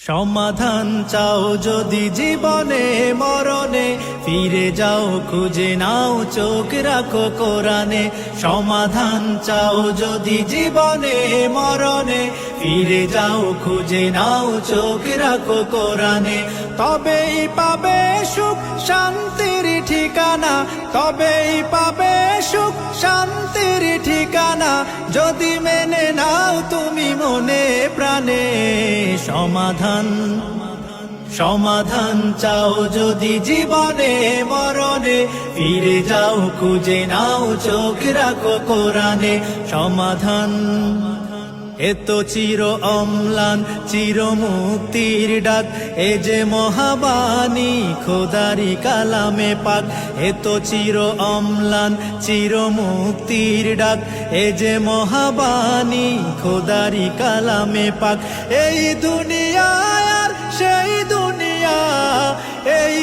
সমাধান চাও যদি জীবনে মরণে, ফিরে যাও খুঁজে নাও চোখ রাখো কোরআনে। সমাধান চাও যদি জীবনে মরণে, ফিরে যাও খুঁজে নাও চোখ রাখো কোরআনে। তবেই পাবে সুখ শান্তির ঠিকানা, তবেই পাবে সুখ শান্তির ঠিকানা, যদি মেনে নাও তুমি মনে প্রাণে। সমাধান চাও যদি জীবনে মরণে, ফিরে যাও খুঁজে নাও চোখ রাখো কোরআনে। সমাধান এত চির অম্লান চির মুক্তির ডাক, এ যে মহাবাণী খোদারি কালামে পাক। এত চির অম্লান চির মুক্তির ডাক, এ যে মহাবাণী খোদারি কালামে পাক। এই দুনিয়া আর সেই দুনিয়া, এই